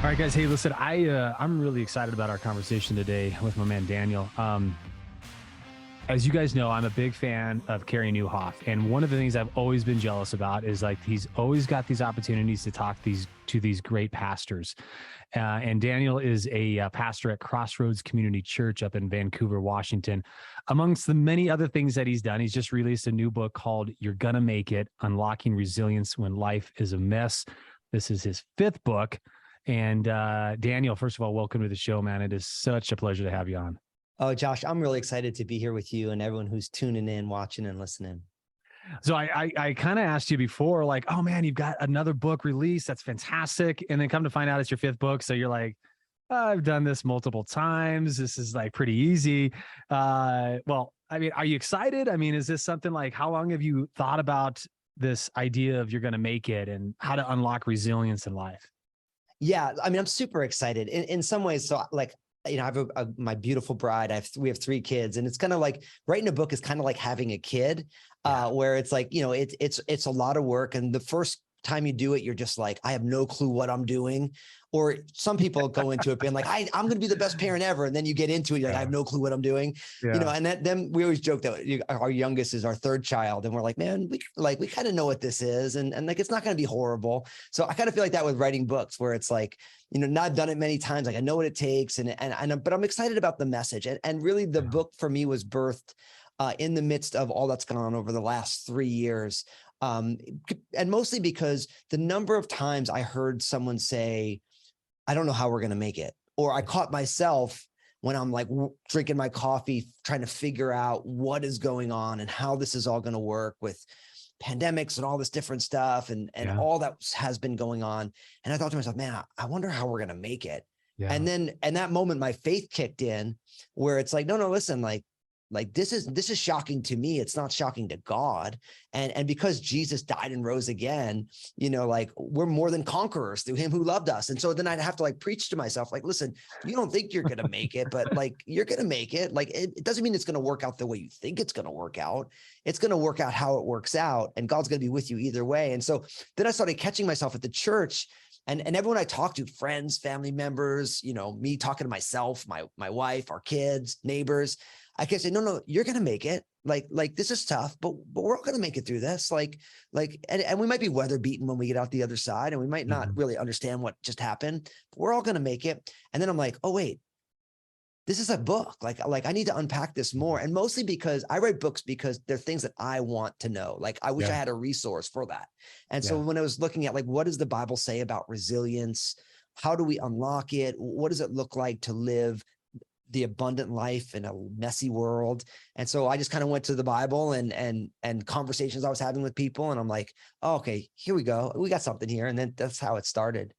All right, guys. Hey, listen, I'm really excited about our conversation today with my man Daniel. As you guys know, I'm a big fan of Carey Nieuwhof, and one of the things I've always been jealous about is like he's always got these opportunities to talk to these great pastors. And Daniel is a pastor at Crossroads Community Church up in Vancouver, Washington. Amongst the many other things that he's done, he's just released a new book called "You're Gonna Make It: Unlocking Resilience When Life is a Mess." This is his fifth book. And Daniel, first of all, welcome to the show, man. It is such a pleasure to have you on. Oh, Josh, I'm really excited to be here with you and everyone who's tuning in, watching, and listening. So I kind of asked you before, like, oh man, you've got another book released. That's fantastic. And then come to find out it's your fifth book. So you're like, I've done this multiple times. This is like pretty easy. Well, I mean, are you excited? I mean, is this something like, how long have you thought about this idea of you're going to make it and how to unlock resilience in life? Yeah, I mean, I'm super excited in some ways. So like, I have my beautiful bride. We have 3 kids, and it's kind of like writing a book is kind of like having a kid, where it's like, it's a lot of work. And the first time you do it, you're just like, I have no clue what I'm doing. Or some people go into it being like, I'm going to be the best parent ever. And then you get into it, you're like, I have no clue what I'm doing, and then we always joke that our youngest is our 3rd child. And we're like, man, we kind of know what this is. And like, it's not going to be horrible. So I kind of feel like that with writing books, where it's like, now I've done it many times. Like I know what it takes. But I'm excited about the message. And really the book for me was birthed in the midst of all that's gone on over the last 3 years. And mostly because the number of times I heard someone say, I don't know how we're going to make it. Or I caught myself when I'm like drinking my coffee, trying to figure out what is going on and how this is all going to work with pandemics and all this different stuff and all that has been going on. And I thought to myself, man, I wonder how we're going to make it. Yeah. And then in that moment, my faith kicked in, where it's like, no, listen, like this is shocking to me. It's not shocking to God. And because Jesus died and rose again, like we're more than conquerors through him who loved us. And so then I'd have to like preach to myself, like, listen, you don't think you're going to make it, but like, you're going to make it. Like, it doesn't mean it's going to work out the way you think it's going to work out. It's going to work out how it works out. And God's going to be with you either way. And so then I started catching myself at the church. And everyone I talked to, friends, family members, me talking to myself, my wife, our kids, neighbors, I can say, no, you're going to make it. Like this is tough, but we're all going to make it through this. And we might be weather beaten when we get out the other side, and we might not really understand what just happened, but we're all going to make it. And then I'm like, oh wait, this is a book. Like I need to unpack this more. And mostly because I write books because they're things that I want to know. Like I wish I had a resource for that. And so when I was looking at like, what does the Bible say about resilience? How do we unlock it? What does it look like to live the abundant life in a messy world? And so I just kind of went to the Bible and conversations I was having with people. And I'm like, oh, okay, here we go. We got something here. And then that's how it started.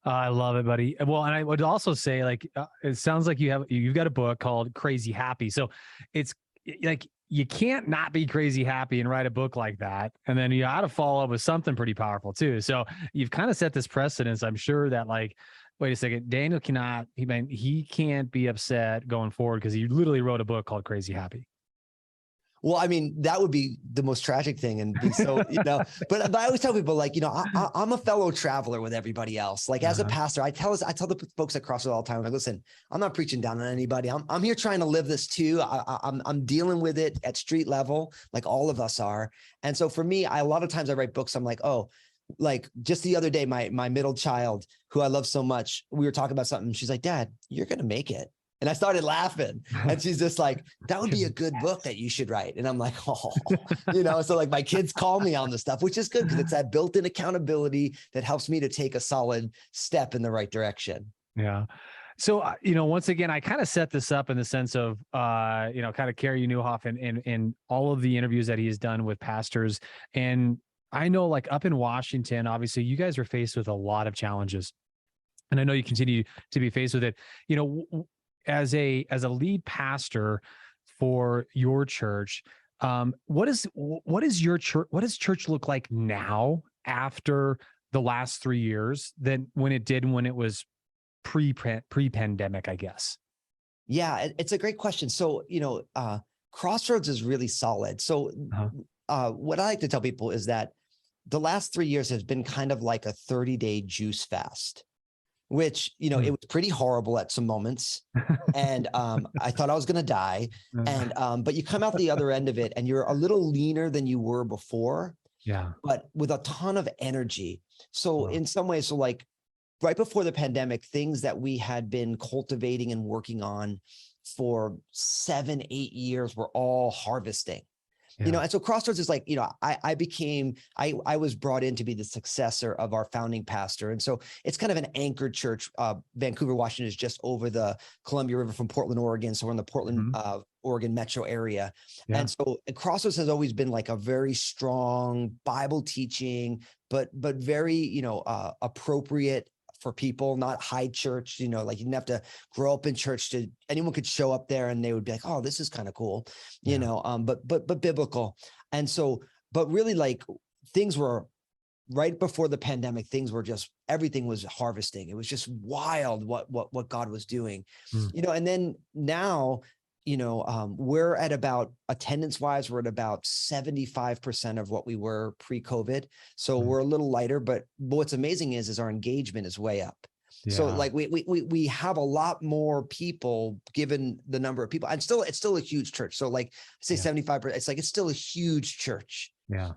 I love it, buddy. Well, and I would also say, like, it sounds like you've got a book called Crazy Happy. So it's like, you can't not be crazy happy and write a book like that. And then you got to follow up with something pretty powerful too. So you've kind of set this precedence. I'm sure that like, wait a second, Daniel he can't be upset going forward because he literally wrote a book called Crazy Happy. Well, I mean, that would be the most tragic thing and be so, but I always tell people like, I'm a fellow traveler with everybody else. Like as a pastor, I tell the folks at Crossroads all the time, like, listen, I'm not preaching down on anybody. I'm here trying to live this too. I'm dealing with it at street level, like all of us are. And so for me, a lot of times I write books, I'm like, oh, like just the other day, my middle child, who I love so much, we were talking about something. She's like, Dad, you're going to make it. And I started laughing, and she's just like, that would be a good book that you should write. And I'm like, oh, so like my kids call me on this stuff, which is good because it's that built-in accountability that helps me to take a solid step in the right direction. Yeah. So, once again, I kind of set this up in the sense of, kind of Carey Nieuwhof and all of the interviews that he's done with pastors. And I know like up in Washington, obviously you guys are faced with a lot of challenges, and I know you continue to be faced with it, as a lead pastor for your church. What does church look like now after the last 3 years than when it was pre-pandemic, I guess? Yeah, it's a great question. So, Crossroads is really solid. So what I like to tell people is that the last 3 years has been kind of like a 30-day juice fast. which, it was pretty horrible at some moments. And I thought I was going to die. And but you come out the other end of it and you're a little leaner than you were before, Yeah. but with a ton of energy. So Wow. in some ways, so like right before the pandemic, things that we had been cultivating and working on for 7-8 years were all harvesting. Yeah. And so Crossroads is like, I was brought in to be the successor of our founding pastor. And so it's kind of an anchored church. Vancouver, Washington is just over the Columbia River from Portland, Oregon. So we're in the Portland, Oregon metro area. Yeah. And so Crossroads has always been like a very strong Bible teaching, but very, appropriate for people, not high church, like you didn't have to grow up in church anyone could show up there and they would be like, oh, this is kind of cool, but biblical. And so, but really like things were right before the pandemic, everything was harvesting. It was just wild what God was doing, and then now, we're at about attendance wise, we're at about 75% of what we were pre-COVID. So we're a little lighter, but what's amazing is our engagement is way up. Yeah. So like we have a lot more people given the number of people, and it's still a huge church. So like say 75%, it's still a huge church. Yeah.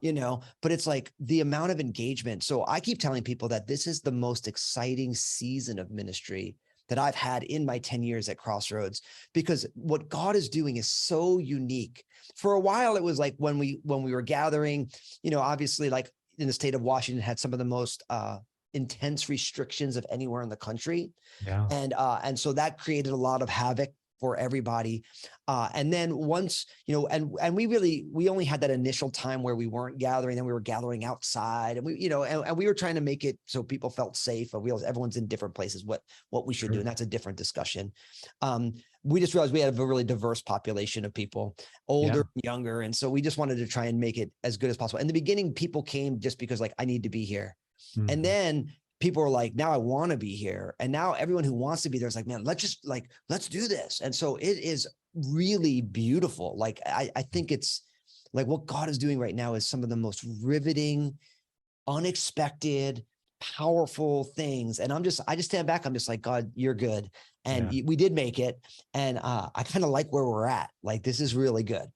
But it's like the amount of engagement. So I keep telling people that this is the most exciting season of ministry that I've had in my 10 years at Crossroads, because what God is doing is so unique. For a while, it was like when we were gathering, obviously like in the state of Washington had some of the most intense restrictions of anywhere in the country. Yeah. And so that created a lot of havoc for everybody. And then once, and we only had that initial time where we weren't gathering, then we were gathering outside, and and we were trying to make it so people felt safe. But everyone's in different places, what we should do. And that's a different discussion. We just realized we had a really diverse population of people, older, and younger. And so we just wanted to try and make it as good as possible. In the beginning, people came just because like, I need to be here. Mm-hmm. And then people are like, now I want to be here. And now everyone who wants to be there is like, man, let's do this. And so it is really beautiful. Like, I think it's like what God is doing right now is some of the most riveting, unexpected, powerful things. And I just stand back. I'm just like, God, you're good. And we did make it. And I kind of like where we're at. Like, this is really good.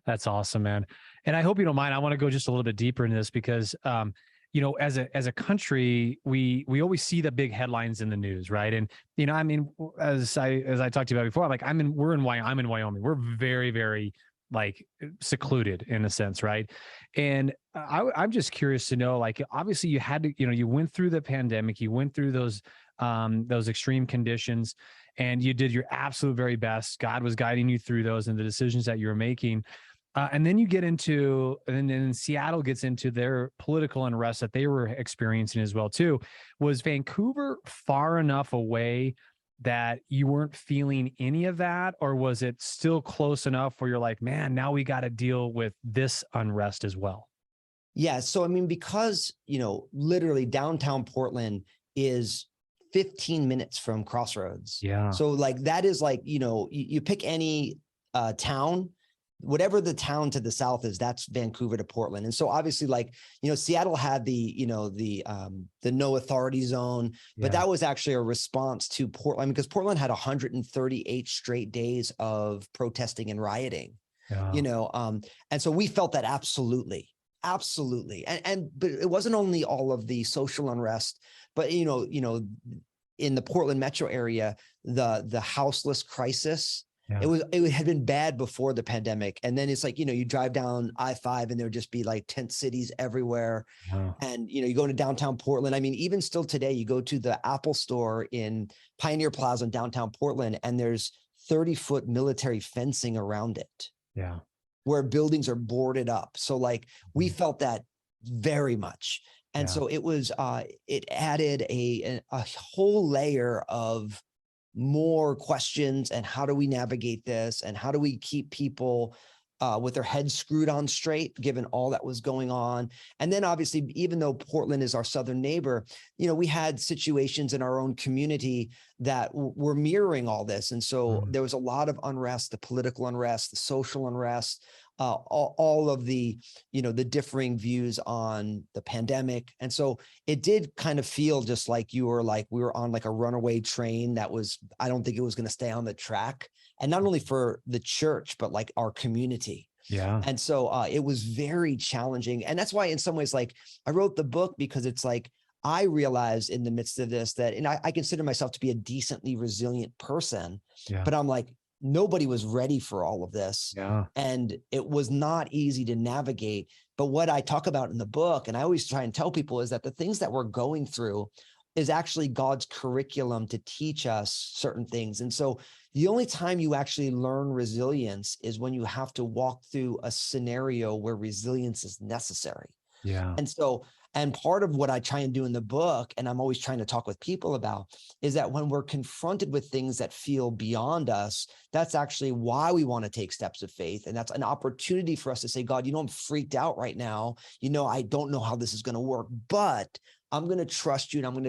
That's awesome, man. And I hope you don't mind. I want to go just a little bit deeper into this because, as a country, we always see the big headlines in the news, right? And I mean, as I talked to you about before, like I'm in Wyoming. We're very, very like secluded in a sense, right? And I'm just curious to know, like, obviously you had to, you went through the pandemic, you went through those extreme conditions, and you did your absolute very best. God was guiding you through those and the decisions that you were making. And then you get into, and then Seattle gets into their political unrest that they were experiencing as well too. Was Vancouver far enough away that you weren't feeling any of that, or was it still close enough where you're like, man, now we got to deal with this unrest as well? Yeah. So, I mean, because, literally downtown Portland is 15 minutes from Crossroads. Yeah. So like, that is like, you pick any town, whatever the town to the south is, that's Vancouver to Portland. And so obviously, like, Seattle had the no authority zone, but that was actually a response to Portland, because Portland had 138 straight days of protesting and rioting, and so we felt that absolutely. But it wasn't only all of the social unrest, but, in the Portland metro area, the houseless crisis. Yeah. It had been bad before the pandemic. And then it's like, you drive down I-5 and there'd just be like tent cities everywhere. Wow. And, you go into downtown Portland. I mean, even still today, you go to the Apple store in Pioneer Plaza in downtown Portland, and there's 30-foot military fencing around it. Yeah. Where buildings are boarded up. So like, we felt that very much. And so it was, it added a whole layer of more questions, and how do we navigate this, and how do we keep people with their heads screwed on straight, given all that was going on. And then obviously, even though Portland is our southern neighbor, we had situations in our own community that were mirroring all this. And so there was a lot of unrest, the political unrest, the social unrest. all of the, the differing views on the pandemic. And so it did kind of feel just like we were on like a runaway train that I don't think it was going to stay on the track. And not only for the church, but like our community. Yeah. And so it was very challenging. And that's why in some ways, like I wrote the book because it's like, I realized in the midst of this that, and I consider myself to be a decently resilient person, Yeah. but I'm like, nobody was ready for all of this. Yeah. And it was not easy to navigate. But what I talk about in the book, and I always try and tell people, is that the things that we're going through is actually God's curriculum to teach us certain things. And so the only time you actually learn resilience is when you have to walk through a scenario where resilience is necessary. Yeah. And so, and part of what I try and do in the book, and I'm always trying to talk with people about, is that when we're confronted with things that feel beyond us, that's actually why we want to take steps of faith. And that's an opportunity for us to say, God, I'm freaked out right now. I don't know how this is going to work, but I'm going to trust you. And I'm going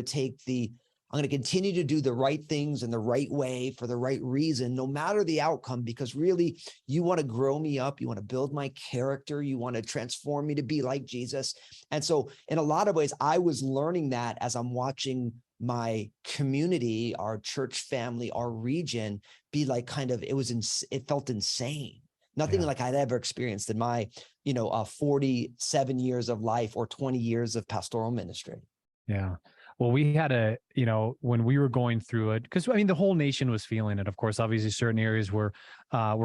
to continue to do the right things in the right way for the right reason, no matter the outcome, because really you want to grow me up. You want to build my character. You want to transform me to be like Jesus. And so in a lot of ways, I was learning that as I'm watching my community, our church family, our region be like it felt insane. Nothing like I'd ever experienced in my, 47 years of life or 20 years of pastoral ministry. Yeah. Well, we had when we were going through it, because the whole nation was feeling it. Of course, obviously certain areas were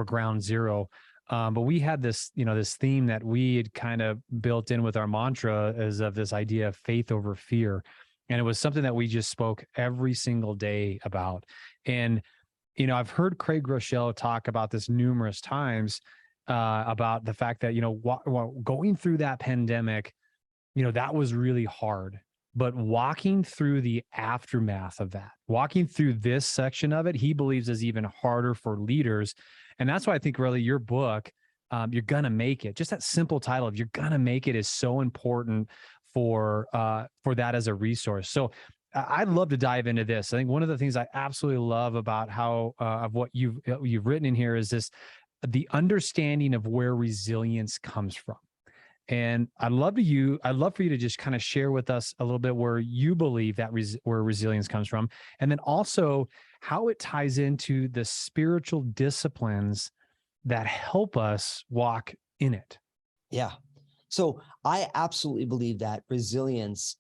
ground zero. But we had this, this theme that we had kind of built in with our mantra as of this idea of faith over fear. And it was something that we just spoke every single day about. And, I've heard Craig Rochelle talk about this numerous times about the fact that, going through that pandemic, that was really hard. But walking through the aftermath of that, walking through this section of it, he believes is even harder for leaders. And that's why I think really your book, You're Gonna Make It, just that simple title of You're Gonna Make It is so important for that as a resource. So I'd love to dive into this. I think one of the things I absolutely love about how of what you've written in here is the understanding of where resilience comes from. And I'd love for you to just kind of share with us a little bit where you believe that where resilience comes from, and then also how it ties into the spiritual disciplines that help us walk in it. Yeah. So I absolutely believe that resilience,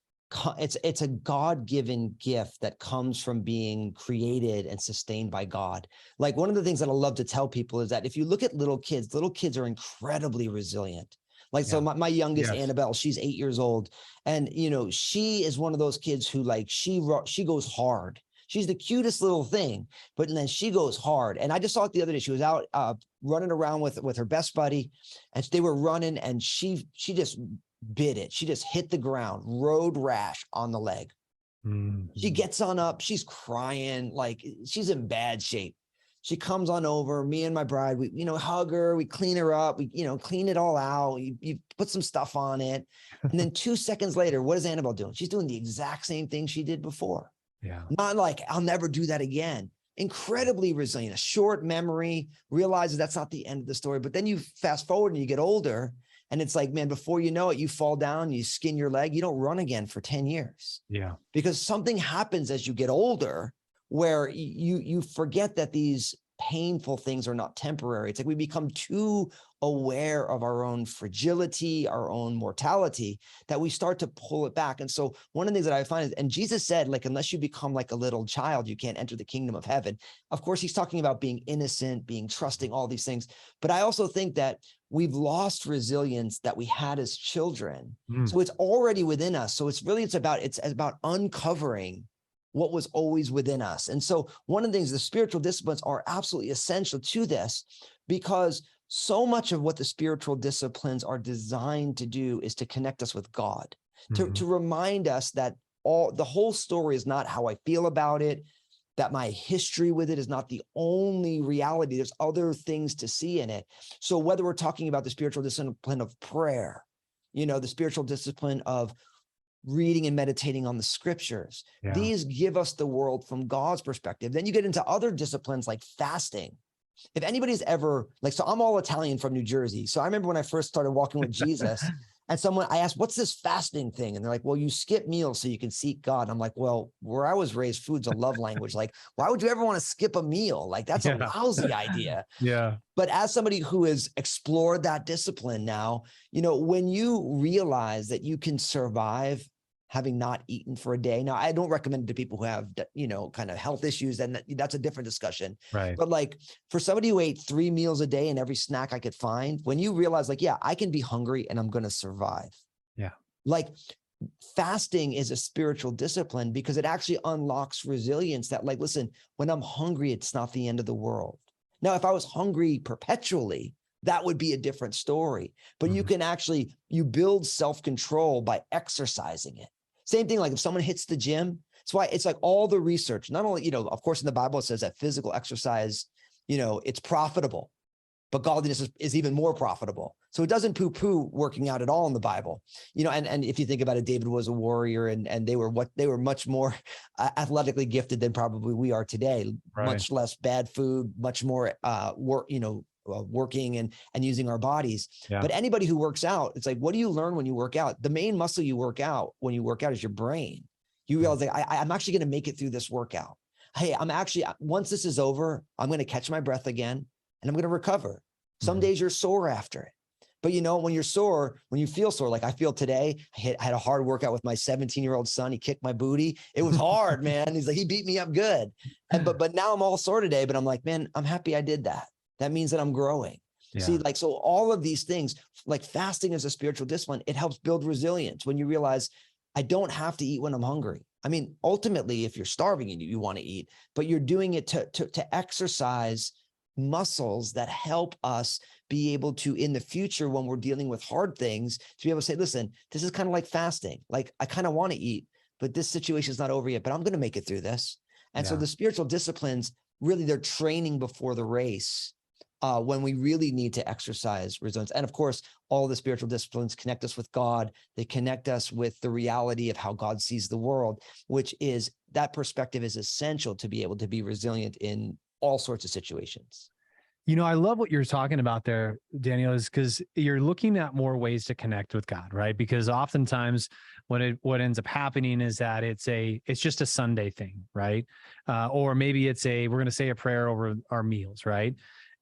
it's a God-given gift that comes from being created and sustained by God. Like one of the things that I love to tell people is that if you look at little kids are incredibly resilient. Like, so my youngest, Annabelle, she's 8 years old. And, she is one of those kids who she goes hard. She's the cutest little thing, but then she goes hard. And I just saw it the other day. She was out running around with her best buddy, and they were running, and she just bit it. She just hit the ground, road rash on the leg. Mm-hmm. She gets on up. She's crying. Like she's in bad shape. She comes on over, me and my bride, we, hug her, we clean her up, we, clean it all out. You put some stuff on it. And then 2 seconds later, what is Annabelle doing? She's doing the exact same thing she did before. Yeah. Not like, I'll never do that again. Incredibly resilient, a short memory, realizes that's not the end of the story. But then you fast forward and you get older, and it's like, man, before you know it, you fall down, you skin your leg, you don't run again for 10 years. Yeah. Because something happens as you get older where you forget that these painful things are not temporary. It's like we become too aware of our own fragility, our own mortality, that we start to pull it back. And so one of the things that I find is, and Jesus said, like, unless you become like a little child, you can't enter the kingdom of heaven. Of course, he's talking about being innocent, being trusting, all these things. But I also think that we've lost resilience that we had as children. So it's already within us. So it's about uncovering what was always within us. And so one of the things, the spiritual disciplines are absolutely essential to this, because so much of what the spiritual disciplines are designed to do is to connect us with God, to remind us that the whole story is not how I feel about it, that my history with it is not the only reality. There's other things to see in it. So whether we're talking about the spiritual discipline of prayer, the spiritual discipline of reading and meditating on the scriptures, these give us the world from God's perspective. Then you get into other disciplines like fasting, if anybody's ever like, so I'm all Italian from New Jersey. So I remember when I first started walking with Jesus and I asked, what's this fasting thing? And they're like, well, you skip meals so you can seek God. And I'm like, well, where I was raised, food's a love language. Like, why would you ever want to skip a meal? Like, that's a lousy idea. Yeah. But as somebody who has explored that discipline now, when you realize that you can survive having not eaten for a day. Now, I don't recommend it to people who have, kind of health issues, and that's a different discussion. Right. But like for somebody who ate 3 meals a day and every snack I could find, when you realize like, yeah, I can be hungry and I'm going to survive. Yeah. Like fasting is a spiritual discipline because it actually unlocks resilience that like, listen, when I'm hungry, it's not the end of the world. Now, if I was hungry perpetually, that would be a different story. But you can actually, you build self-control by exercising it. Same thing, like if someone hits the gym, that's why it's like all the research, not only, of course, in the Bible, it says that physical exercise, it's profitable, but godliness is even more profitable. So it doesn't poo-poo working out at all in the Bible, and if you think about it, David was a warrior and they were much more athletically gifted than probably we are today, right. Much less bad food, much more working and using our bodies. Yeah. But anybody who works out, it's like, what do you learn when you work out? The main muscle you work out when you work out is your brain. You realize like, I'm actually going to make it through this workout. Hey, once this is over, I'm going to catch my breath again and I'm going to recover. Some days you're sore after it. But when you're sore, when you feel sore, like I feel today, I had a hard workout with my 17-year-old son. He kicked my booty. It was hard, man. He's like, he beat me up good. But now I'm all sore today, but I'm like, man, I'm happy I did that. That means that I'm growing. Yeah. See, like, so all of these things, like fasting is a spiritual discipline. It helps build resilience when you realize I don't have to eat when I'm hungry. I mean, ultimately, if you're starving and you want to eat, but you're doing it to exercise muscles that help us be able to, in the future, when we're dealing with hard things, to be able to say, listen, this is kind of like fasting. Like, I kind of want to eat, but this situation is not over yet, but I'm going to make it through this. And so the spiritual disciplines, really, they're training before the race when we really need to exercise resilience. And of course, all the spiritual disciplines connect us with God. They connect us with the reality of how God sees the world, which is, that perspective is essential to be able to be resilient in all sorts of situations. I love what you're talking about there, Daniel, is because you're looking at more ways to connect with God, right? Because oftentimes what ends up happening is that it's just a Sunday thing, right? Or maybe we're going to say a prayer over our meals, right?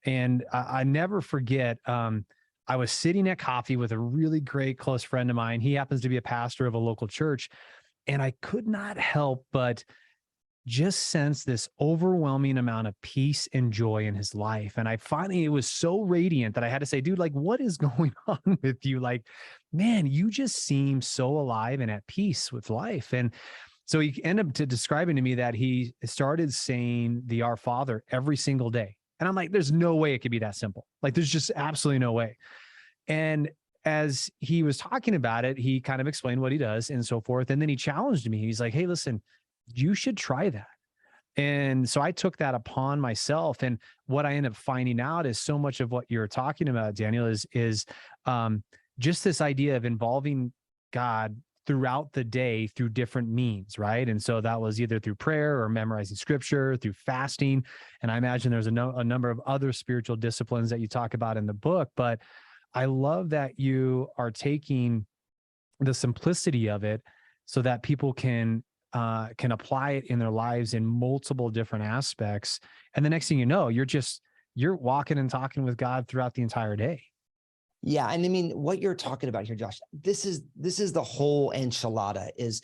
And I never forget, I was sitting at coffee with a really great close friend of mine. He happens to be a pastor of a local church, and I could not help but just sense this overwhelming amount of peace and joy in his life. And it was so radiant that I had to say, dude, like, what is going on with you? Like, man, you just seem so alive and at peace with life. And so he ended up describing to me that he started saying the Our Father every single day. And I'm like, there's no way it could be that simple. Like, there's just absolutely no way. And as he was talking about it, he kind of explained what he does and so forth. And then he challenged me. He's like, hey, listen, you should try that. And so I took that upon myself. And what I ended up finding out is so much of what you're talking about, Daniel, is just this idea of involving God throughout the day through different means, right? And so that was either through prayer or memorizing scripture, through fasting. And I imagine there's a number of other spiritual disciplines that you talk about in the book. But I love that you are taking the simplicity of it so that people can apply it in their lives in multiple different aspects. And the next thing you know, you're walking and talking with God throughout the entire day. Yeah. And I mean, what you're talking about here, Josh, this is the whole enchilada. Is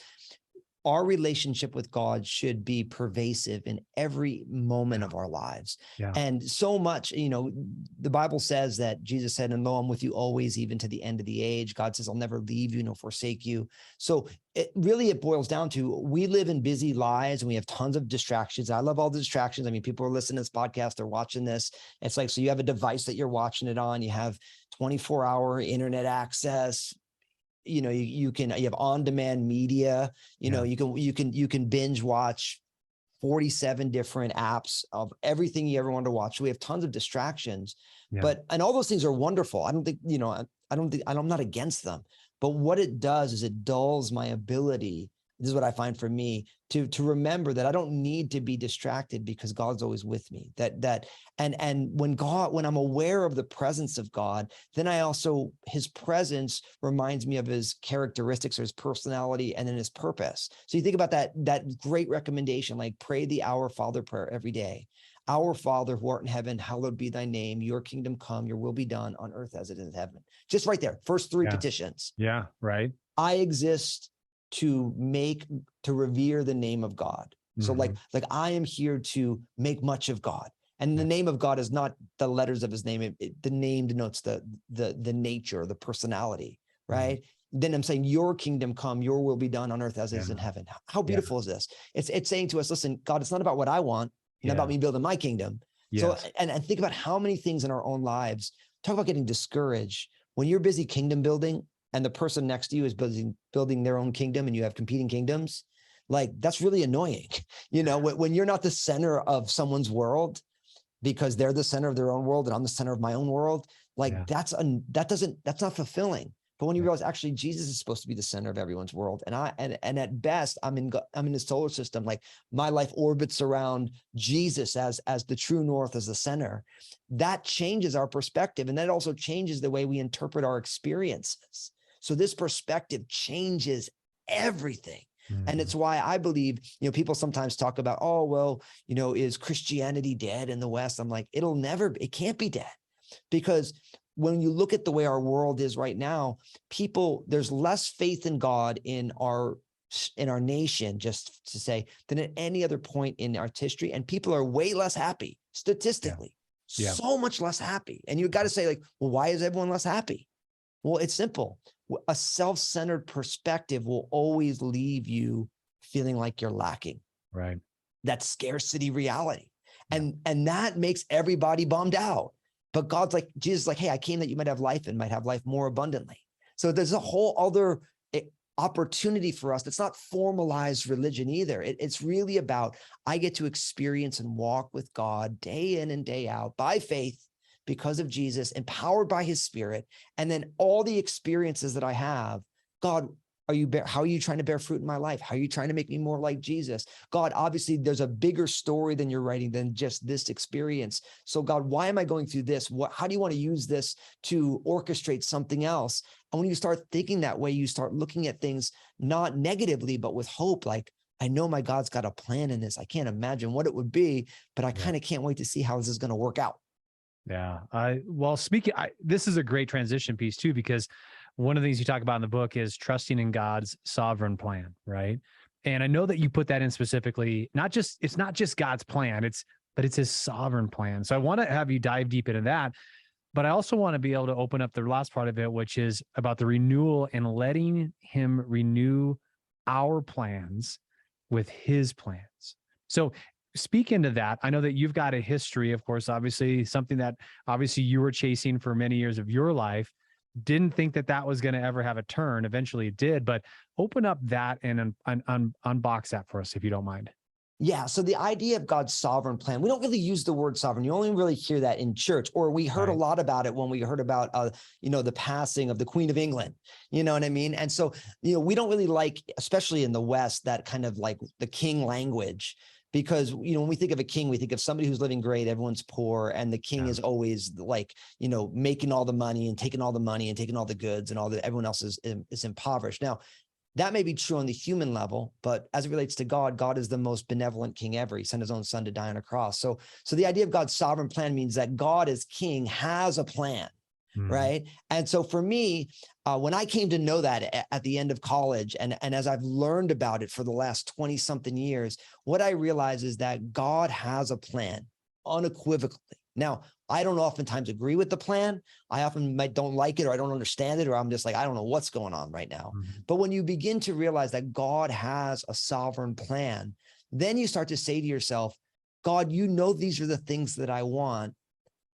our relationship with God should be pervasive in every moment of our lives. Yeah. And so much, the Bible says that Jesus said, and lo, I'm with you always, even to the end of the age. God says, I'll never leave you nor forsake you. So it boils down to, we live in busy lives and we have tons of distractions. I love all the distractions. I mean, people are listening to this podcast, they're watching this. It's like, so you have a device that you're watching it on, you have 24-hour internet access. You have on-demand media, you can binge watch 47 different apps of everything you ever wanted to watch. So we have tons of distractions, and all those things are wonderful. I don't think, I'm not against them, but what it does is it dulls my ability this is what I find for me, to remember that I don't need to be distracted because God's always with me. And when I'm aware of the presence of God, then his presence reminds me of his characteristics or his personality and then his purpose. So you think about that great recommendation, like pray the Our Father prayer every day. Our Father who art in heaven, hallowed be thy name, your kingdom come, your will be done on earth as it is in heaven. Just right there, first three petitions. Yeah, right. I exist to revere the name of God. So like I am here to make much of God. And the name of God is not the letters of his name. The name denotes the nature, the personality, right? Then I'm saying your kingdom come, your will be done on earth as it is in heaven. How beautiful is this? It's saying to us, listen, God, it's not about what I want, not about me building my kingdom. So, and think about how many things in our own lives, talk about getting discouraged. When you're busy kingdom building, and the person next to you is building their own kingdom and you have competing kingdoms, like that's really annoying. When you're not the center of someone's world because they're the center of their own world and I'm the center of my own world, like that's not fulfilling. But when you realize actually Jesus is supposed to be the center of everyone's world, and at best I'm in the solar system, like my life orbits around Jesus as the true north, as the center. That changes our perspective, and that also changes the way we interpret our experiences. So this perspective changes everything. And it's why I believe, people sometimes talk about, oh, well, is Christianity dead in the West? I'm like, it can't be dead, because when you look at the way our world is right now, there's less faith in God in our nation, just to say, than at any other point in our history. And people are way less happy statistically, so much less happy. And you got to say, like, well, why is everyone less happy? Well, it's simple. A self-centered perspective will always leave you feeling like you're lacking. Right. That scarcity reality. And that makes everybody bummed out. But God's like, Jesus is like, hey, I came that you might have life and might have life more abundantly. So there's a whole other opportunity for us. That's not formalized religion either. It's really about, I get to experience and walk with God day in and day out by faith because of Jesus, empowered by his Spirit. And then all the experiences that I have, God, how are you trying to bear fruit in my life? How are you trying to make me more like Jesus? God, obviously there's a bigger story than you're writing than just this experience. So God, why am I going through this? How do you want to use this to orchestrate something else? And when you start thinking that way, you start looking at things not negatively, but with hope. Like, I know my God's got a plan in this. I can't imagine what it would be, but I kind of can't wait to see how this is going to work out. Yeah. This is a great transition piece too, because one of the things you talk about in the book is trusting in God's sovereign plan, right? And I know that you put that in specifically, it's not just God's plan, but it's his sovereign plan. So I want to have you dive deep into that, but I also want to be able to open up the last part of it, which is about the renewal and letting him renew our plans with his plans. So speak into that. I know that you've got a history, of course, obviously something that obviously you were chasing for many years of your life. Didn't think that was going to ever have a turn. Eventually it did, but open up that and unbox that for us, if you don't mind. Yeah. So the idea of God's sovereign plan, we don't really use the word sovereign. You only really hear that in church, or we heard a lot about it when we heard about, the passing of the Queen of England, you know what I mean? And so, we don't really like, especially in the West, that kind of like the king language. Because, when we think of a king, we think of somebody who's living great, everyone's poor, and the king is always like, making all the money and taking all the money and taking all the goods, and everyone else is impoverished. Now, that may be true on the human level, but as it relates to God, God is the most benevolent king ever. He sent his own son to die on a cross. So the idea of God's sovereign plan means that God as king has a plan. Right. And so for me, when I came to know that at the end of college, and as I've learned about it for the last 20 something years, what I realize is that God has a plan unequivocally. Now, I don't oftentimes agree with the plan. I often don't like it, or I don't understand it, or I'm just like, I don't know what's going on right now. But when you begin to realize that God has a sovereign plan, then you start to say to yourself, God, these are the things that I want,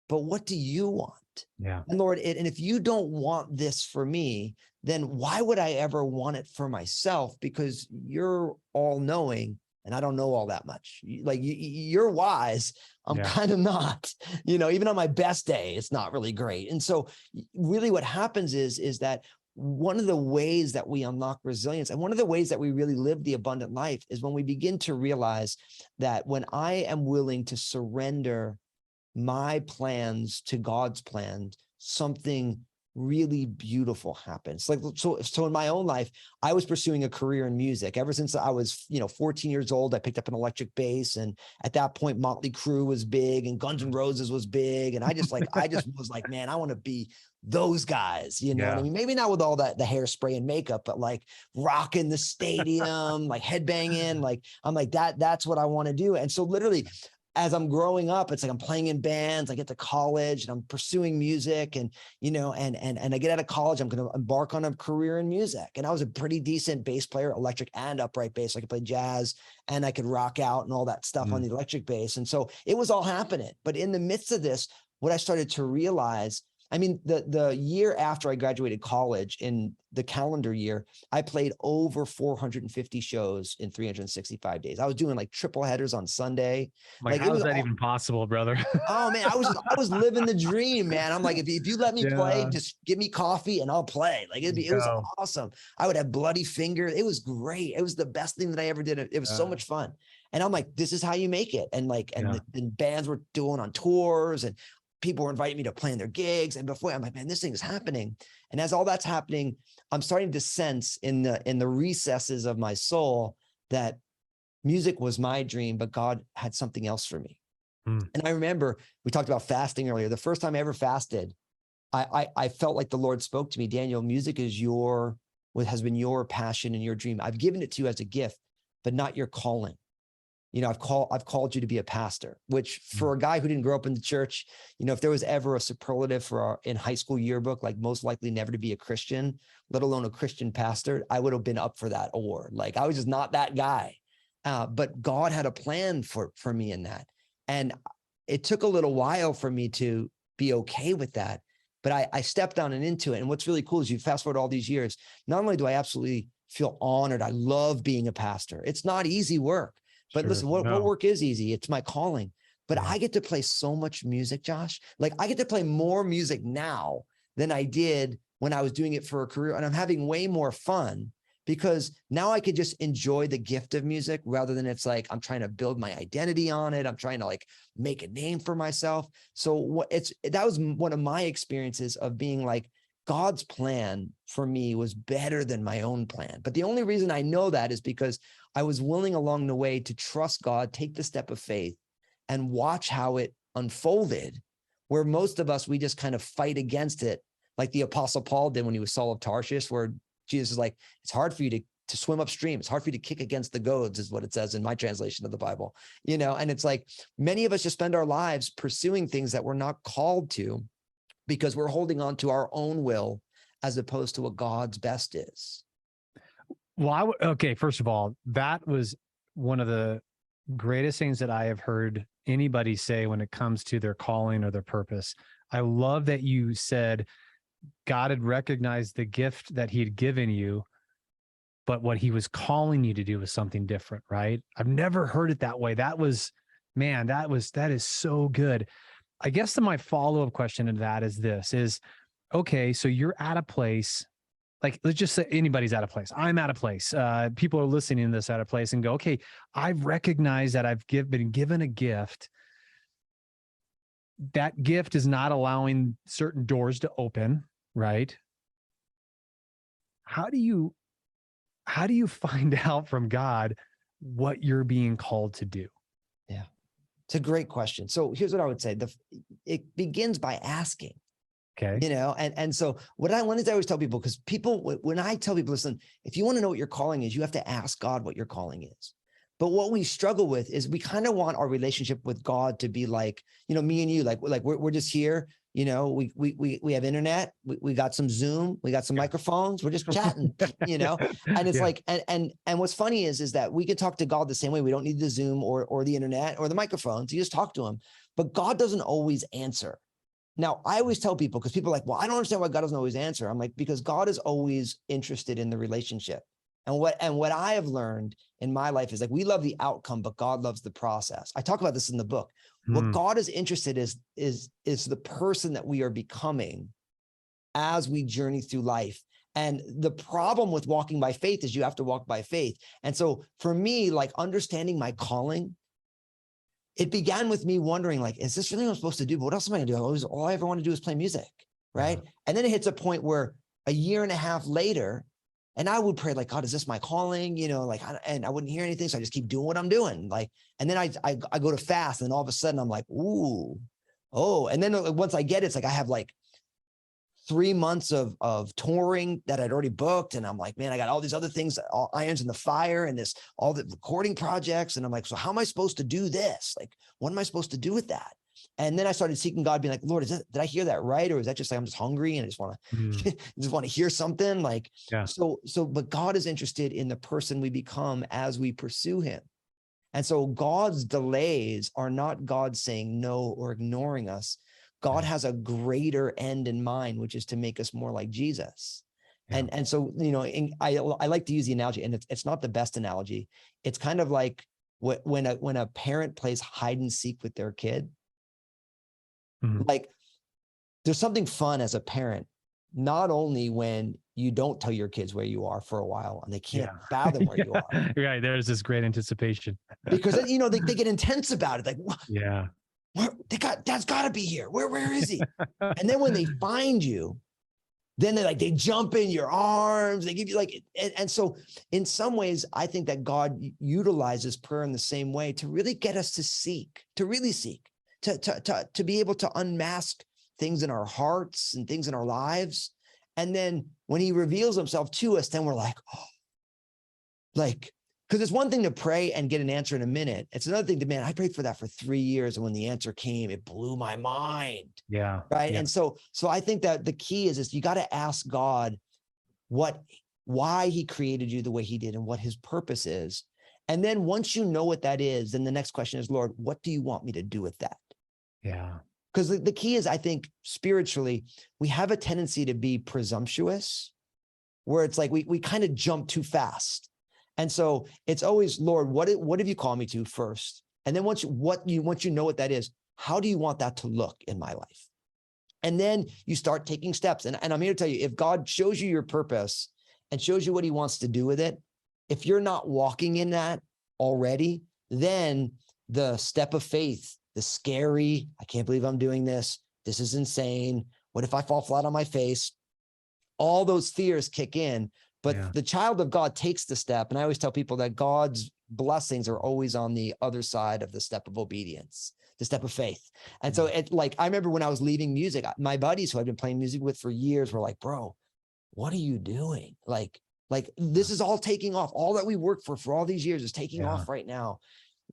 but what do you want? Yeah. And Lord, and if you don't want this for me, then why would I ever want it for myself? Because you're all knowing and I don't know all that much. Like you're wise. I'm kind of not, even on my best day, it's not really great. And so really what happens is that one of the ways that we unlock resilience and one of the ways that we really live the abundant life is when we begin to realize that when I am willing to surrender my plans to God's plans, something really beautiful happens. Like, so in my own life, I was pursuing a career in music. Ever since I was, 14 years old, I picked up an electric bass. And at that point, Motley Crue was big and Guns N' Roses was big. And I just was like, man, I want to be those guys, you know what I mean? Maybe not with all that, the hairspray and makeup, but like rocking the stadium, like headbanging, like, I'm like, that's what I want to do. And so literally, as I'm growing up, it's like I'm playing in bands. I get to college and I'm pursuing music, and and I get out of college, I'm going to embark on a career in music. And I was a pretty decent bass player, electric and upright bass. I could play jazz and I could rock out and all that stuff on the electric bass. And so it was all happening. But in the midst of this, what I started to realize, I mean, the year after I graduated college, in the calendar year, I played over 450 shows in 365 days. I was doing like triple headers on Sunday. Like how is that even possible, brother? Oh man, I was living the dream, man. I'm like, if you let me play, just give me coffee and I'll play. Like it was awesome. I would have bloody fingers. It was great. It was the best thing that I ever did. It was so much fun. And I'm like, this is how you make it. And like, and the bands were doing on tours, and people were inviting me to play in their gigs. And before, I'm like, man, this thing is happening. And as all that's happening, I'm starting to sense in the recesses of my soul that music was my dream, but God had something else for me. And I remember we talked about fasting earlier. The first time I ever fasted, I felt like the Lord spoke to me, Daniel, music is what has been your passion and your dream. I've given it to you as a gift, but not your calling. I've called you to be a pastor, which for a guy who didn't grow up in the church, if there was ever a superlative in high school yearbook, like most likely never to be a Christian, let alone a Christian pastor, I would have been up for that award. Like I was just not that guy. But God had a plan for me in that. And it took a little while for me to be okay with that, but I stepped on and into it. And what's really cool is you fast forward all these years, not only do I absolutely feel honored, I love being a pastor. It's not easy work. But listen, what work is easy? It's my calling. But I get to play so much music, Josh. Like I get to play more music now than I did when I was doing it for a career. And I'm having way more fun because now I could just enjoy the gift of music rather than it's like, I'm trying to build my identity on it. I'm trying to like make a name for myself. So that was one of my experiences of being like, God's plan for me was better than my own plan. But the only reason I know that is because I was willing along the way to trust God, take the step of faith, and watch how it unfolded, where most of us, we just kind of fight against it, like the Apostle Paul did when he was Saul of Tarshish, where Jesus is like, it's hard for you to swim upstream. It's hard for you to kick against the goads, is what it says in my translation of the Bible. And it's like many of us just spend our lives pursuing things that we're not called to, because we're holding on to our own will as opposed to what God's best is. Well, okay, first of all, that was one of the greatest things that I have heard anybody say when it comes to their calling or their purpose. I love that you said God had recognized the gift that he had given you, but what he was calling you to do was something different, right? I've never heard it that way. That is so good. I guess that my follow-up question to that is okay, so you're at a place, like, let's just say anybody's at a place. I'm at a place. People are listening to this at a place and go, okay, I've recognized that I've been given a gift. That gift is not allowing certain doors to open, right? How do you find out from God what you're being called to do? Yeah. It's a great question. So here's what I would say. It begins by asking. Okay. And so what I wanted to always tell people, because when I tell people, listen, if you want to know what your calling is, you have to ask God what your calling is. But what we struggle with is we kind of want our relationship with God to be like, me and you, like we're just here. We have internet, we got some Zoom, we got some microphones, we're just chatting, and it's like, and what's funny is that we could talk to God the same way. We don't need the Zoom or the internet or the microphones. You just talk to him, but God doesn't always answer. Now, I always tell people, because people are like, well, I don't understand why God doesn't always answer. I'm like, because God is always interested in the relationship. And what I have learned in my life is like, we love the outcome, but God loves the process. I talk about this in the book. What God is interested is the person that we are becoming as we journey through life. And the problem with walking by faith is you have to walk by faith. And so for me, like understanding my calling, it began with me wondering, like, is this really what I'm supposed to do? But what else am I gonna do? All I ever want to do is play music, right? Yeah. And then it hits a point where a year and a half later, and I would pray like, God, is this my calling? You know, like, and I wouldn't hear anything. So I just keep doing what I'm doing. Like, and then I go to fast, and all of a sudden I'm like, ooh, oh. And then once I get it, it's like, I have like 3 months of touring that I'd already booked. And I'm like, man, I got all these other things, all irons in the fire, and all the recording projects. And I'm like, so how am I supposed to do this? Like, what am I supposed to do with that? And then I started seeking God, being like, Lord, did I hear that right? Or is that just like, I'm just hungry and I just want to, just want to hear something like, Yeah. But God is interested in the person we become as we pursue him. And so God's delays are not God saying no or ignoring us. God has a greater end in mind, which is to make us more like Jesus. Yeah. And so, you know, I like to use the analogy, and it's not the best analogy. It's kind of like when a parent plays hide and seek with their kid. Like, there's something fun as a parent, not only when you don't tell your kids where you are for a while and they can't fathom where you are. Right. There's this great anticipation. Because then, you know, they get intense about it. Like, yeah. Dad's got to be here. Where is he? And then when they find you, then they jump in your arms. They give you like, and so in some ways, I think that God utilizes prayer in the same way to really get us to seek, to really seek, to be able to unmask things in our hearts and things in our lives. And then when he reveals himself to us, then we're like, oh, like, because it's one thing to pray and get an answer in a minute. It's another thing to, man, I prayed for that for 3 years. And when the answer came, it blew my mind. Yeah. Right. Yeah. And so I think that the key is you got to ask God why he created you the way he did and what his purpose is. And then once you know what that is, then the next question is, Lord, what do you want me to do with that? Yeah. Because the key is, I think spiritually, we have a tendency to be presumptuous, where it's like we kind of jump too fast. And so it's always, Lord, what have you called me to first? And then once you know what that is, how do you want that to look in my life? And then you start taking steps. And I'm here to tell you, if God shows you your purpose and shows you what he wants to do with it, if you're not walking in that already, then the step of faith, the scary, I can't believe I'm doing this. This is insane. What if I fall flat on my face? All those fears kick in. But the child of God takes the step. And I always tell people that God's blessings are always on the other side of the step of obedience, the step of faith. And so I remember when I was leaving music, my buddies who I've been playing music with for years were like, bro, what are you doing? Like this is all taking off. All that we worked for all these years is taking off right now.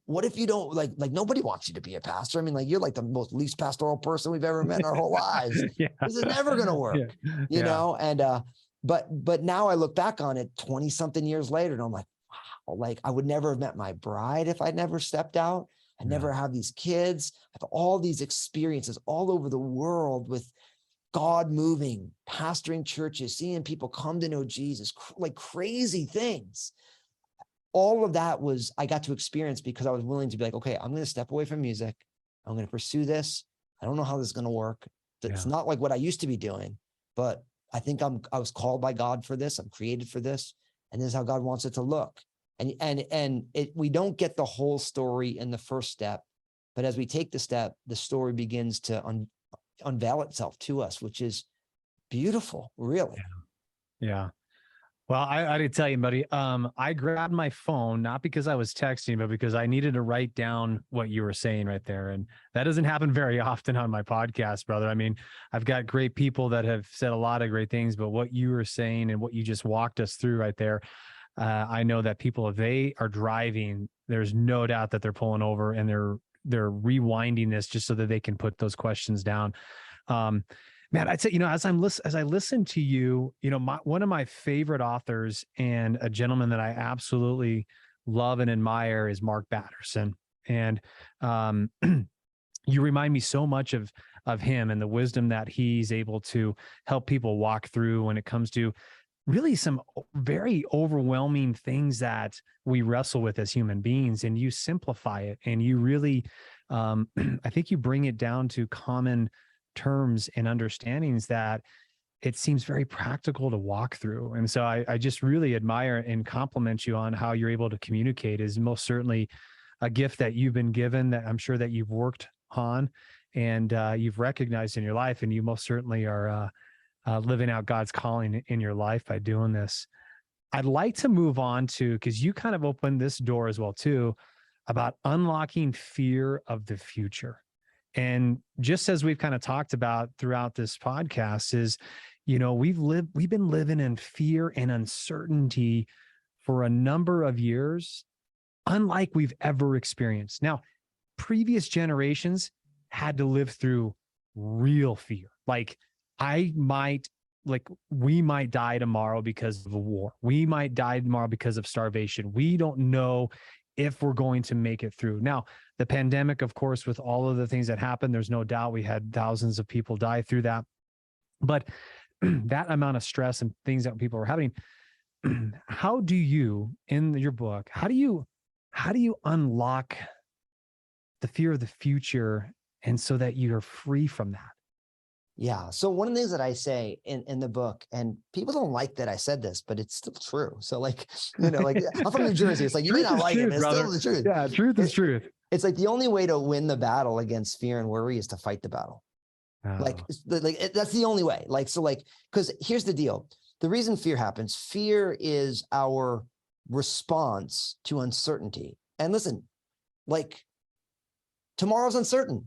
What if you don't like nobody wants you to be a pastor? I mean, like, you're like the most least pastoral person we've ever met in our whole lives. This is never going to work, you know? And, but now I look back on it 20 something years later and I'm like, wow, like I would never have met my bride if I'd never stepped out. I never have these kids. I have all these experiences all over the world with God moving, pastoring churches, seeing people come to know Jesus, like crazy things. All of that I got to experience because I was willing to be like, okay, I'm going to step away from music. I'm going to pursue this. I don't know how this is going to work. It's not like what I used to be doing, but I think I was called by God for this. I'm created for this. And this is how God wants it to look. And we don't get the whole story in the first step, but as we take the step, the story begins to unveil itself to us, which is beautiful, really. Yeah. Well, I did tell you, buddy, I grabbed my phone, not because I was texting, but because I needed to write down what you were saying right there. And that doesn't happen very often on my podcast, brother. I mean, I've got great people that have said a lot of great things, but what you were saying and what you just walked us through right there, I know that people, if they are driving, there's no doubt that they're pulling over and they're rewinding this just so that they can put those questions down. Man, I'd say, you know, as I listen to you, you know, one of my favorite authors and a gentleman that I absolutely love and admire is Mark Batterson. And you remind me so much of him and the wisdom that he's able to help people walk through when it comes to really some very overwhelming things that we wrestle with as human beings. And you simplify it, and you really, I think you bring it down to common terms and understandings that it seems very practical to walk through. And so I just really admire and compliment you on how you're able to communicate. Is most certainly a gift that you've been given, that I'm sure that you've worked on and you've recognized in your life. And you most certainly are living out God's calling in your life by doing this. I'd like to move on to, because you kind of opened this door as well too, about unlocking fear of the future. And just as we've kind of talked about throughout this podcast is, we've been living in fear and uncertainty for a number of years, unlike we've ever experienced. Now, previous generations had to live through real fear. We might die tomorrow because of a war. We might die tomorrow because of starvation. We don't know if we're going to make it through. Now, the pandemic, of course, with all of the things that happened, there's no doubt we had thousands of people die through that. But that amount of stress and things that people are having, how do you, in your book, how do you unlock the fear of the future, and so that you're free from that? Yeah. So one of the things that I say in the book, and people don't like that I said this, but it's still true. So I'm from New Jersey. It's like, you may not like it, but it's still the truth. Yeah, truth is truth. It's like the only way to win the battle against fear and worry is to fight the battle. Oh. That's the only way. Because here's the deal. The reason fear happens, fear is our response to uncertainty. And listen, tomorrow's uncertain.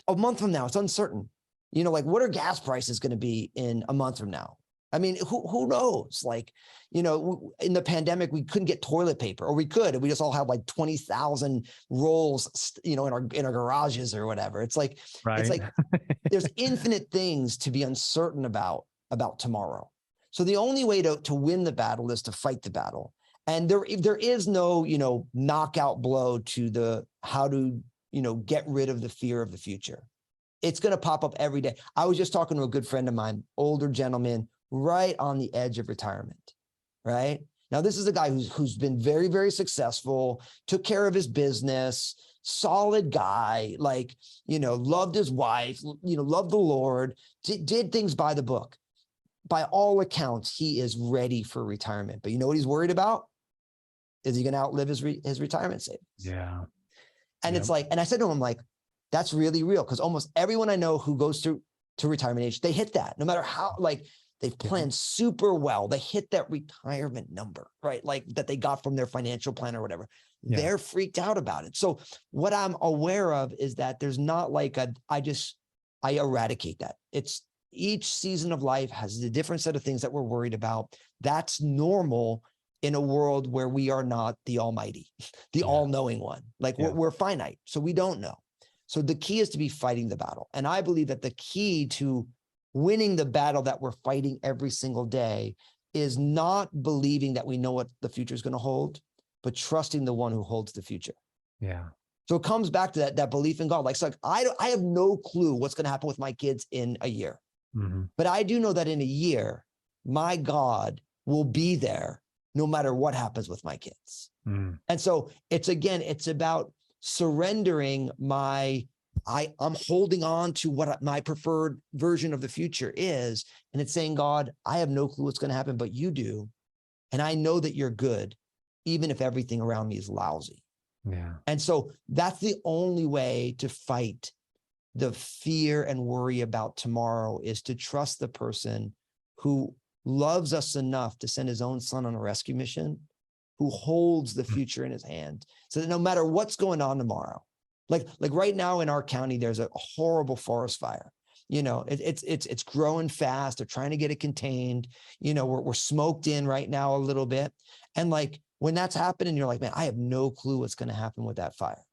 A month from now, it's uncertain. What are gas prices going to be in a month from now? I mean, who knows? In the pandemic, we couldn't get toilet paper, or we could, and we just all had 20,000 rolls, in our garages or whatever. It's like, right. There's infinite things to be uncertain about tomorrow. So the only way to win the battle is to fight the battle. And there is no, knockout blow to how to, get rid of the fear of the future. It's going to pop up every day. I was just talking to a good friend of mine, older gentleman, right on the edge of retirement, right? Now, this is a guy who's been very, very successful, took care of his business, solid guy, loved his wife, loved the Lord, did things by the book. By all accounts, he is ready for retirement. But you know what he's worried about? Is he going to outlive his retirement savings? Yeah. And it's and I said to him, that's really real, because almost everyone I know who goes to retirement age, they hit that, no matter how, they've planned super well. They hit that retirement number, right? That they got from their financial plan or whatever. Yeah. They're freaked out about it. So what I'm aware of is that there's not I eradicate that. It's each season of life has a different set of things that we're worried about. That's normal in a world where we are not the almighty, the all-knowing one. We're finite, so we don't know. So the key is to be fighting the battle. And I believe that the key to winning the battle that we're fighting every single day is not believing that we know what the future is going to hold, but trusting the one who holds the future. Yeah. So it comes back to that belief in God. I have no clue what's going to happen with my kids in a year, but I do know that in a year, my God will be there no matter what happens with my kids. And so it's about surrendering I'm holding on to what my preferred version of the future is. And it's saying, God, I have no clue what's going to happen, but you do. And I know that you're good, even if everything around me is lousy. Yeah. And so that's the only way to fight the fear and worry about tomorrow, is to trust the person who loves us enough to send his own son on a rescue mission, who holds the future in his hand, so that no matter what's going on tomorrow, like right now in our county, there's a horrible forest fire. It's growing fast. They're trying to get it contained. We're smoked in right now a little bit. And when that's happening, you're like, man, I have no clue what's going to happen with that fire.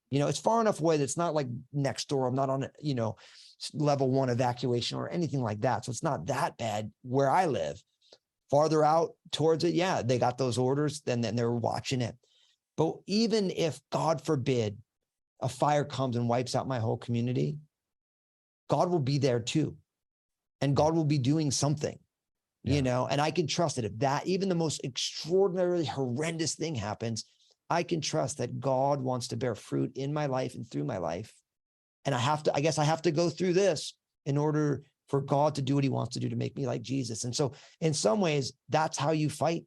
It's far enough away that it's not like next door. I'm not on, level 1 evacuation or anything like that. So it's not that bad where I live. Farther out towards it, yeah, they got those orders, then they're watching it. But even if, God forbid, a fire comes and wipes out my whole community, God will be there too. And God will be doing something, and I can trust that if that, even the most extraordinarily horrendous thing happens, I can trust that God wants to bear fruit in my life and through my life. And I guess I have to go through this in order for God to do what he wants to do to make me like Jesus. And so in some ways, that's how you fight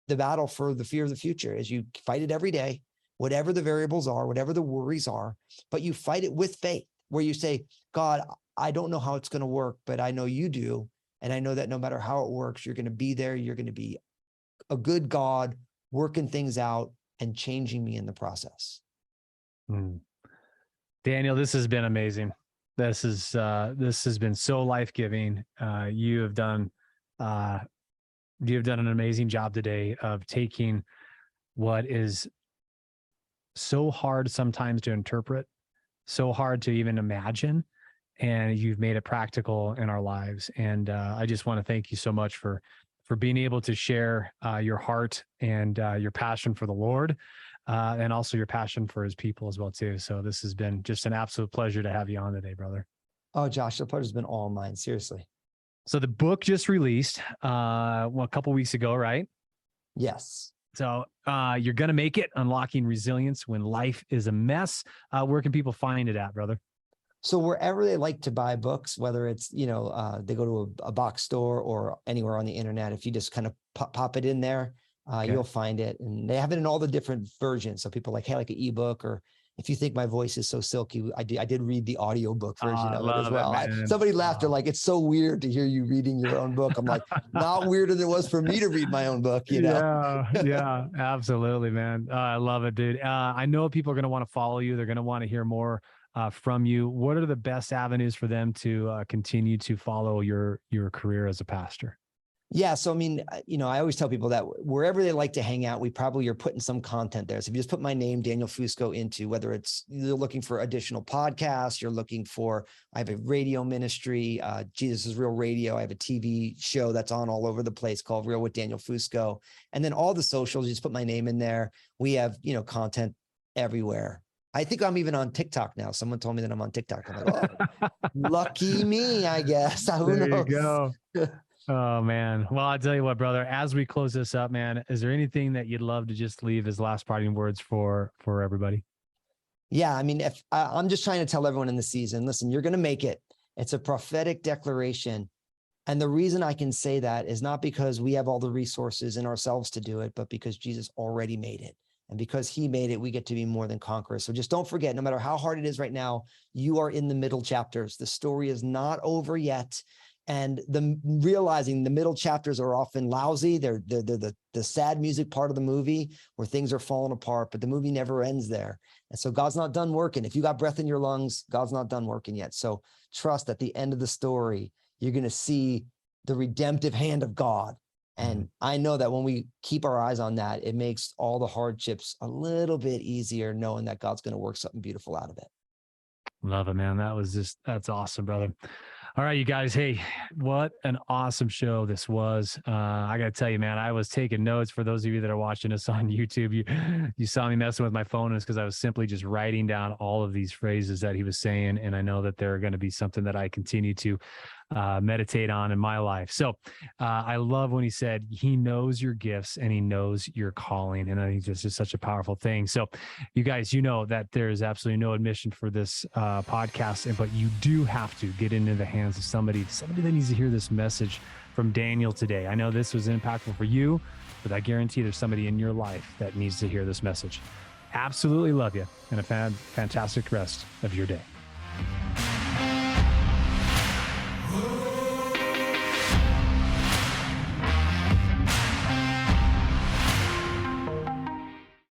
the battle for the fear of the future, is you fight it every day, whatever the variables are, whatever the worries are, but you fight it with faith, where you say, God, I don't know how it's going to work, but I know you do. And I know that no matter how it works, you're going to be there. You're going to be a good God, working things out and changing me in the process. Daniel, this has been amazing. This has been so life-giving. You have done an amazing job today of taking what is so hard sometimes to interpret, so hard to even imagine, and you've made it practical in our lives. And I just want to thank you so much for being able to share your heart and your passion for the Lord, and also your passion for his people as well too. So this has been just an absolute pleasure to have you on today, brother. Oh, Josh, the pleasure's been all mine. Seriously. So the book just released a couple weeks ago, right? Yes. So you're going to make it, Unlocking Resilience When Life is a Mess. Where can people find it at, brother? So wherever they like to buy books, whether it's, they go to a box store or anywhere on the internet, if you just kind of pop it in there, you'll find it. And they have it in all the different versions. So people like, hey, like an ebook, or if you think my voice is so silky, I did read the audiobook version of it as well. Somebody laughed. They're like, it's so weird to hear you reading your own book. I'm like, not weirder than it was for me to read my own book, Yeah, absolutely, man. I love it, dude. I know people are going to want to follow you. They're going to want to hear more from you. What are the best avenues for them to continue to follow your career as a pastor? Yeah. So, I mean, I always tell people that wherever they like to hang out, we probably are putting some content there. So if you just put my name, Daniel Fusco, into, whether it's you're looking for additional podcasts, you're looking for, I have a radio ministry, Jesus is Real Radio. I have a TV show that's on all over the place called Real with Daniel Fusco. And then all the socials, you just put my name in there. We have, content everywhere. I think I'm even on TikTok now. Someone told me that I'm on TikTok. I'm like, oh, lucky me, I guess. Who knows? You go. Oh, man. Well, I'll tell you what, brother, as we close this up, man, is there anything that you'd love to just leave as last parting words for everybody? Yeah. I mean, if I'm just trying to tell everyone in the season, listen, you're going to make it. It's a prophetic declaration. And the reason I can say that is not because we have all the resources in ourselves to do it, but because Jesus already made it. And because he made it, we get to be more than conquerors. So just don't forget, no matter how hard it is right now, you are in the middle chapters. The story is not over yet. And realizing the middle chapters are often lousy. They're the sad music part of the movie where things are falling apart, but the movie never ends there. And so God's not done working. If you got breath in your lungs, God's not done working yet. So trust at the end of the story, you're going to see the redemptive hand of God. And I know that when we keep our eyes on that, it makes all the hardships a little bit easier, knowing that God's going to work something beautiful out of it. Love it, man. That's awesome, brother. All right, you guys. Hey, what an awesome show this was. I got to tell you, man, I was taking notes. For those of you that are watching us on YouTube, you saw me messing with my phone. And it's because I was simply just writing down all of these phrases that he was saying. And I know that they're going to be something that I continue to meditate on in my life. So I love when he said he knows your gifts and he knows your calling. And I think this is such a powerful thing. So you guys, that there is absolutely no admission for this podcast, but you do have to get into the hands of somebody that needs to hear this message from Daniel today. I know this was impactful for you, but I guarantee there's somebody in your life that needs to hear this message. Absolutely love you, and a fantastic rest of your day.